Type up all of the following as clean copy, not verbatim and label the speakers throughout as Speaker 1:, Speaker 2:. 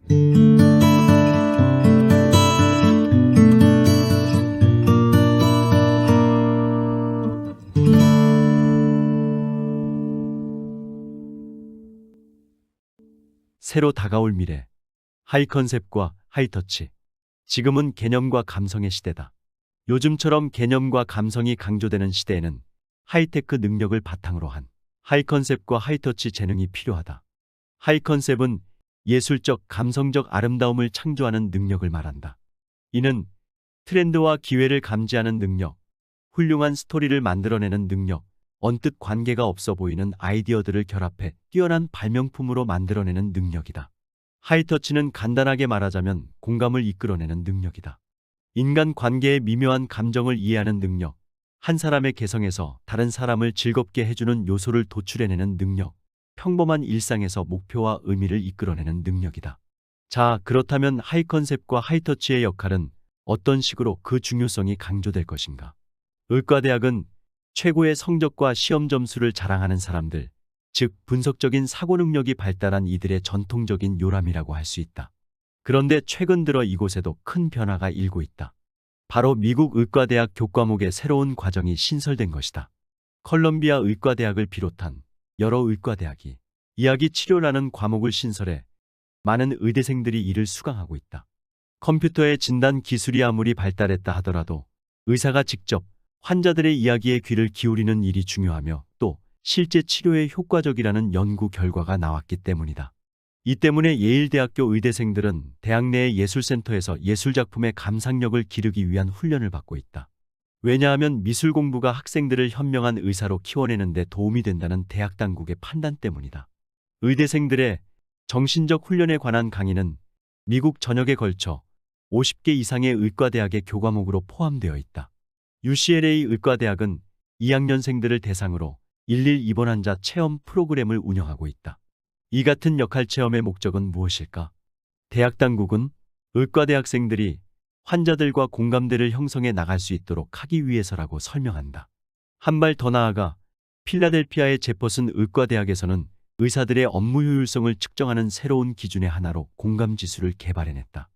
Speaker 1: 새로 다가올 미래. 하이 컨셉과 하이터치. 지금은 개념과 감성의 시대다. 요즘처럼 개념과 감성이 강조되는 시대에는 하이테크 능력을 바탕으로 한 하이 컨셉과 하이터치 재능이 필요하다. 하이 컨셉은 예술적, 감성적 아름다움을 창조하는 능력을 말한다. 이는 트렌드와 기회를 감지하는 능력, 훌륭한 스토리를 만들어내는 능력, 언뜻 관계가 없어 보이는 아이디어들을 결합해 뛰어난 발명품으로 만들어내는 능력이다. 하이터치는 간단하게 말하자면 공감을 이끌어내는 능력이다. 인간 관계의 미묘한 감정을 이해하는 능력, 한 사람의 개성에서 다른 사람을 즐겁게 해주는 요소를 도출해내는 능력, 평범한 일상에서 목표와 의미를 이끌어내는 능력이다. 자, 그렇다면 하이 컨셉과 하이터치의 역할은 어떤 식으로 그 중요성이 강조될 것인가? 의과대학은 최고의 성적과 시험 점수를 자랑하는 사람들, 즉 분석적인 사고 능력이 발달한 이들의 전통적인 요람이라고 할 수 있다. 그런데 최근 들어 이곳에도 큰 변화가 일고 있다. 바로 미국 의과대학 교과목의 새로운 과정이 신설된 것이다. 컬럼비아 의과대학을 비롯한 여러 의과대학이 이야기 치료라는 과목을 신설해 많은 의대생들이 이를 수강하고 있다. 컴퓨터의 진단 기술이 아무리 발달했다 하더라도 의사가 직접 환자들의 이야기에 귀를 기울이는 일이 중요하며 또 실제 치료에 효과적이라는 연구 결과가 나왔기 때문이다. 이 때문에 예일대학교 의대생들은 대학 내의 예술센터에서 예술작품의 감상력을 기르기 위한 훈련을 받고 있다. 왜냐하면 미술 공부가 학생들을 현명한 의사로 키워내는 데 도움이 된다는 대학 당국의 판단 때문이다. 의대생들의 정신적 훈련에 관한 강의는 미국 전역에 걸쳐 50개 이상의 의과대학의 교과목으로 포함되어 있다. UCLA 의과대학은 2학년생들을 대상으로 일일 입원 환자 체험 프로그램을 운영하고 있다. 이 같은 역할 체험의 목적은 무엇일까? 대학 당국은 의과대학생들이 환자들과 공감대를 형성해 나갈 수 있도록 하기 위해서라고 설명한다. 한 발 더 나아가 필라델피아의 제퍼슨 의과대학에서는 의사들의 업무 효율성을 측정하는 새로운 기준의 하나로 공감지수를 개발해냈다.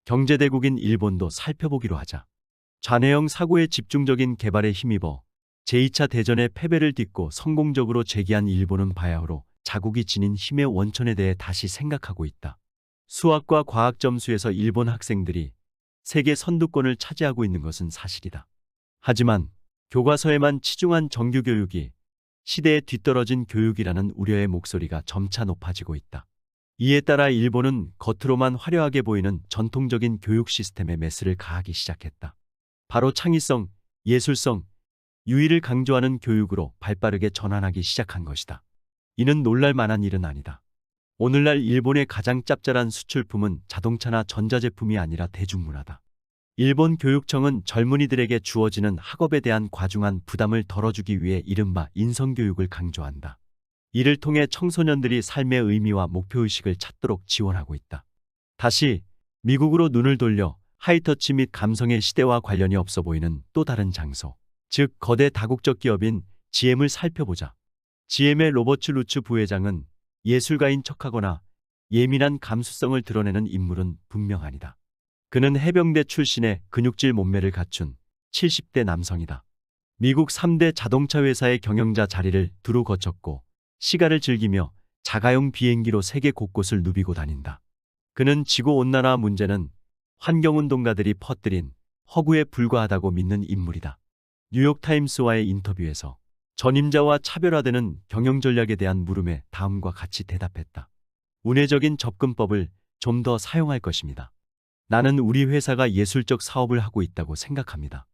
Speaker 1: 경제대국인 일본도 살펴보기로 하자. 좌뇌형 사고의 집중적인 개발에 힘입어 제2차 대전의 패배를 딛고 성공적으로 재기한 일본은 바야흐로 자국이 지닌 힘의 원천에 대해 다시 생각하고 있다. 수학과 과학 점수에서 일본 학생들이 세계 선두권을 차지하고 있는 것은 사실이다. 하지만 교과서에만 치중한 정규교육이 시대에 뒤떨어진 교육이라는 우려의 목소리가 점차 높아지고 있다. 이에 따라 일본은 겉으로만 화려하게 보이는 전통적인 교육 시스템에 메스를 가하기 시작했다. 바로 창의성, 예술성, 유의를 강조하는 교육으로 발빠르게 전환하기 시작한 것이다. 이는 놀랄 만한 일은 아니다. 오늘날 일본의 가장 짭짤한 수출품은 자동차나 전자제품이 아니라 대중문화다. 일본 교육청은 젊은이들에게 주어지는 학업에 대한 과중한 부담을 덜어주기 위해 이른바 인성교육을 강조한다. 이를 통해 청소년들이 삶의 의미와 목표의식을 찾도록 지원하고 있다. 다시 미국으로 눈을 돌려 하이터치 및 감성의 시대와 관련이 없어 보이는 또 다른 장소, 즉 거대 다국적 기업인 GM을 살펴보자. GM의 로버츠 루츠 부회장은 예술가인 척하거나 예민한 감수성을 드러내는 인물은 분명 아니다. 그는 해병대 출신의 근육질 몸매를 갖춘 70대 남성이다. 미국 3대 자동차 회사의 경영자 자리를 두루 거쳤고 시가를 즐기며 자가용 비행기로 세계 곳곳을 누비고 다닌다. 그는 지구온난화 문제는 환경운동가들이 퍼뜨린 허구에 불과하다고 믿는 인물이다. 뉴욕타임스와의 인터뷰에서 전임자와 차별화되는 경영 전략에 대한 물음에 다음과 같이 대답했다. 운회적인 접근법을 좀 더 사용할 것입니다. 나는 우리 회사가 예술적 사업을 하고 있다고 생각합니다.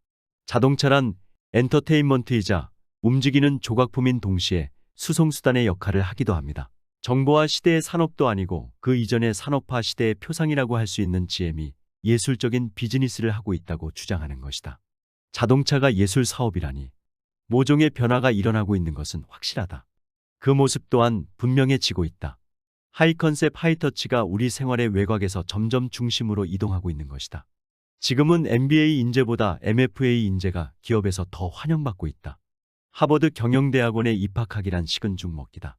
Speaker 1: 자동차란 엔터테인먼트이자 움직이는 조각품인 동시에 수송수단의 역할을 하기도 합니다. 정보화 시대의 산업도 아니고 그 이전의 산업화 시대의 표상이라고 할 수 있는 GM이 예술적인 비즈니스를 하고 있다고 주장하는 것이다. 자동차가 예술 사업이라니 모종의 변화가 일어나고 있는 것은 확실하다. 그 모습 또한 분명해지고 있다. 하이 컨셉 하이터치가 우리 생활의 외곽에서 점점 중심으로 이동하고 있는 것이다. 지금은 MBA 인재보다 MFA 인재가 기업에서 더 환영받고 있다. 하버드 경영대학원에 입학하기란 식은 죽 먹기다.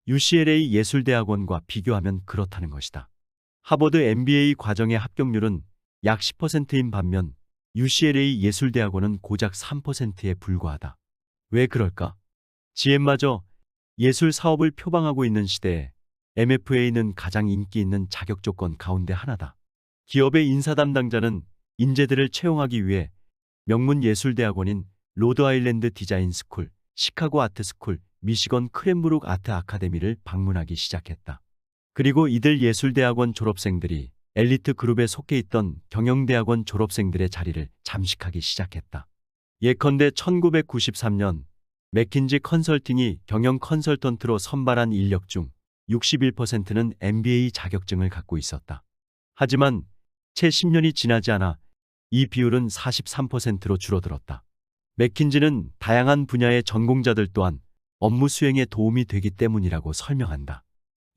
Speaker 1: UCLA 예술대학원과 비교하면 그렇다는 것이다. 하버드 MBA 과정의 합격률은 약 10%인 반면 UCLA 예술대학원은 고작 3%에 불과하다. 왜 그럴까? GM마저 예술 사업을 표방하고 있는 시대에 MFA는 가장 인기 있는 자격 조건 가운데 하나다. 기업의 인사 담당자는 인재들을 채용하기 위해 명문 예술대학원인 로드아일랜드 디자인 스쿨, 시카고 아트 스쿨, 미시건 크랜브룩 아트 아카데미를 방문하기 시작했다. 그리고 이들 예술대학원 졸업생들이 엘리트 그룹에 속해 있던 경영대학원 졸업생들의 자리를 잠식하기 시작했다. 예컨대 1993년 맥킨지 컨설팅이 경영 컨설턴트로 선발한 인력 중 61%는 MBA 자격증을 갖고 있었다. 하지만 채 10년이 지나지 않아 이 비율은 43%로 줄어들었다. 맥킨지는 다양한 분야의 전공자들 또한 업무 수행에 도움이 되기 때문이라고 설명한다.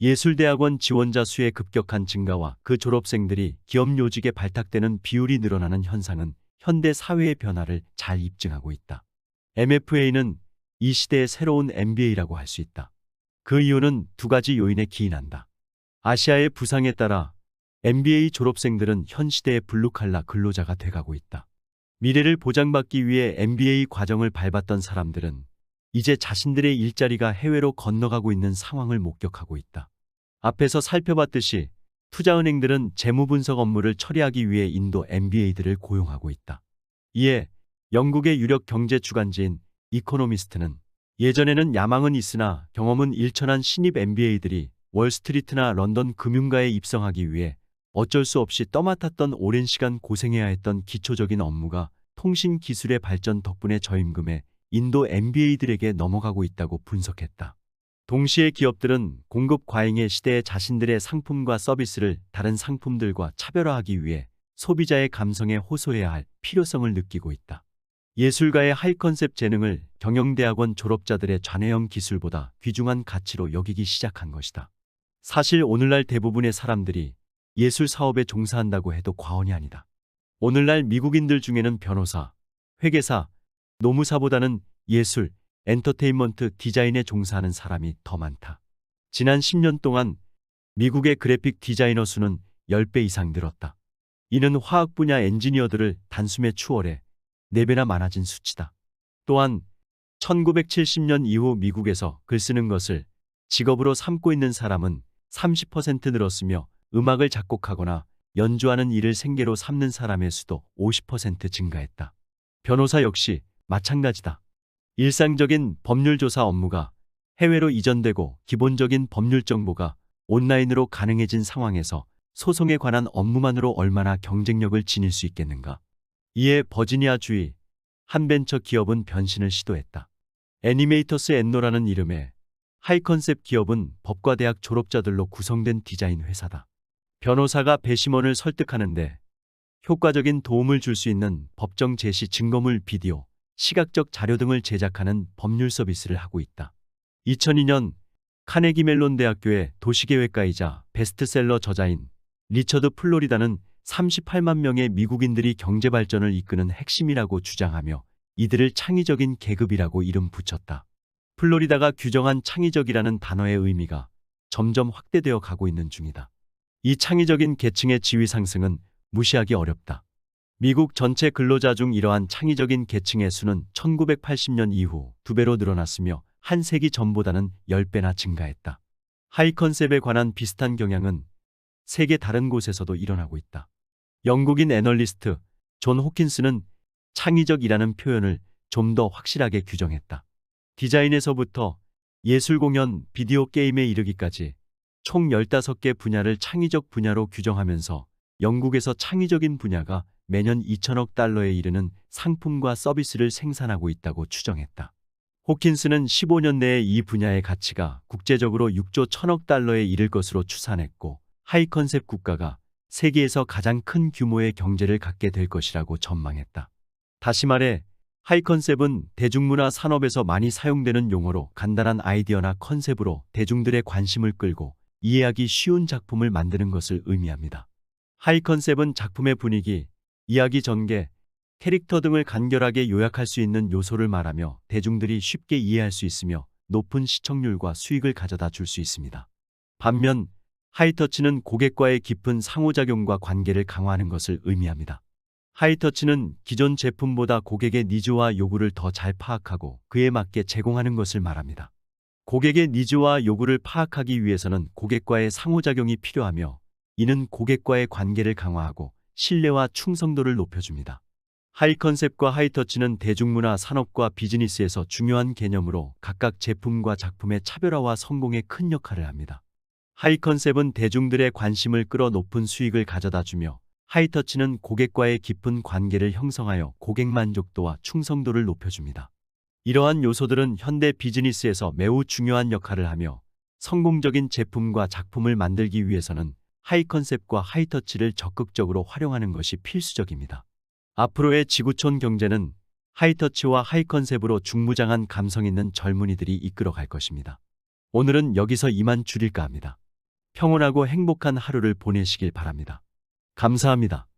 Speaker 1: 예술대학원 지원자 수의 급격한 증가와 그 졸업생들이 기업 요직에 발탁되는 비율이 늘어나는 현상은 현대 사회의 변화를 잘 입증하고 있다. MFA는 이 시대의 새로운 MBA라고 할 수 있다. 그 이유는 두 가지 요인에 기인한다. 아시아의 부상에 따라 MBA 졸업생들은 현 시대의 블루칼라 근로자가 돼가고 있다. 미래를 보장받기 위해 MBA 과정을 밟았던 사람들은 이제 자신들의 일자리가 해외로 건너가고 있는 상황을 목격하고 있다. 앞에서 살펴봤듯이 투자은행들은 재무분석 업무를 처리하기 위해 인도 MBA들을 고용하고 있다. 이에 영국의 유력 경제 주간지인 이코노미스트는 예전에는 야망은 있으나 경험은 일천한 신입 MBA들이 월스트리트나 런던 금융가에 입성하기 위해 어쩔 수 없이 떠맡았던 오랜 시간 고생해야 했던 기초적인 업무가 통신 기술의 발전 덕분에 저임금에 인도 MBA들에게 넘어가고 있다고 분석했다. 동시에 기업들은 공급 과잉의 시대에 자신들의 상품과 서비스를 다른 상품들과 차별화하기 위해 소비자의 감성에 호소해야 할 필요성을 느끼고 있다. 예술가의 하이 컨셉 재능을 경영대학원 졸업자들의 좌뇌형 기술보다 귀중한 가치로 여기기 시작한 것이다. 사실 오늘날 대부분의 사람들이 예술 사업에 종사한다고 해도 과언이 아니다. 오늘날 미국인들 중에는 변호사, 회계사, 노무사보다는 예술, 엔터테인먼트 디자인에 종사하는 사람이 더 많다. 지난 10년 동안 미국의 그래픽 디자이너 수는 10배 이상 늘었다. 이는 화학 분야 엔지니어들을 단숨에 추월해 4배나 많아진 수치다. 또한 1970년 이후 미국에서 글 쓰는 것을 직업으로 삼고 있는 사람은 30% 늘었으며 음악을 작곡하거나 연주하는 일을 생계로 삼는 사람의 수도 50% 증가했다. 변호사 역시 마찬가지다. 일상적인 법률 조사 업무가 해외로 이전되고 기본적인 법률 정보가 온라인으로 가능해진 상황에서 소송에 관한 업무만으로 얼마나 경쟁력을 지닐 수 있겠는가. 이에 버지니아주의 한 벤처 기업은 변신을 시도했다. 애니메이터스 앤노라는 이름의 하이 컨셉 기업은 법과대학 졸업자들로 구성된 디자인 회사다. 변호사가 배심원을 설득하는데 효과적인 도움을 줄 수 있는 법정 제시 증거물 비디오, 시각적 자료 등을 제작하는 법률 서비스를 하고 있다. 2002년 카네기 멜론 대학교의 도시계획가이자 베스트셀러 저자인 리처드 플로리다는 38만 명의 미국인들이 경제 발전을 이끄는 핵심이라고 주장하며 이들을 창의적인 계급이라고 이름 붙였다. 플로리다가 규정한 창의적이라는 단어의 의미가 점점 확대되어 가고 있는 중이다. 이 창의적인 계층의 지위 상승은 무시하기 어렵다. 미국 전체 근로자 중 이러한 창의적인 계층의 수는 1980년 이후 2배로 늘어났으며 한 세기 전보다는 10배나 증가했다. 하이 컨셉에 관한 비슷한 경향은 세계 다른 곳에서도 일어나고 있다. 영국인 애널리스트 존 호킨스는 창의적이라는 표현을 좀 더 확실하게 규정했다. 디자인에서부터 예술 공연, 비디오 게임에 이르기까지 총 15개 분야를 창의적 분야로 규정하면서 영국에서 창의적인 분야가 매년 2천억 달러에 이르는 상품과 서비스를 생산하고 있다고 추정했다. 호킨스는 15년 내에 이 분야의 가치가 국제적으로 6조 1천억 달러에 이를 것으로 추산했고 하이 컨셉 국가가 세계에서 가장 큰 규모의 경제를 갖게 될 것이라고 전망했다. 다시 말해 하이 컨셉은 대중문화 산업에서 많이 사용되는 용어로 간단한 아이디어나 컨셉으로 대중들의 관심을 끌고 이해하기 쉬운 작품을 만드는 것을 의미합니다. 하이 컨셉은 작품의 분위기, 이야기 전개, 캐릭터 등을 간결하게 요약할 수 있는 요소를 말하며 대중들이 쉽게 이해할 수 있으며 높은 시청률과 수익을 가져다 줄 수 있습니다. 반면 하이터치는 고객과의 깊은 상호작용과 관계를 강화하는 것을 의미합니다. 하이터치는 기존 제품보다 고객의 니즈와 요구를 더 잘 파악하고 그에 맞게 제공하는 것을 말합니다. 고객의 니즈와 요구를 파악하기 위해서는 고객과의 상호작용이 필요하며, 이는 고객과의 관계를 강화하고 신뢰와 충성도를 높여줍니다. 하이컨셉과 하이터치는 대중문화 산업과 비즈니스에서 중요한 개념으로 각각 제품과 작품의 차별화와 성공에 큰 역할을 합니다. 하이컨셉은 대중들의 관심을 끌어 높은 수익을 가져다 주며, 하이터치는 고객과의 깊은 관계를 형성하여 고객 만족도와 충성도를 높여줍니다. 이러한 요소들은 현대 비즈니스에서 매우 중요한 역할을 하며, 성공적인 제품과 작품을 만들기 위해서는 하이컨셉과 하이터치를 적극적으로 활용하는 것이 필수적입니다. 앞으로의 지구촌 경제는 하이터치와 하이컨셉으로 중무장한 감성 있는 젊은이들이 이끌어갈 것입니다. 오늘은 여기서 이만 줄일까 합니다. 평온하고 행복한 하루를 보내시길 바랍니다. 감사합니다.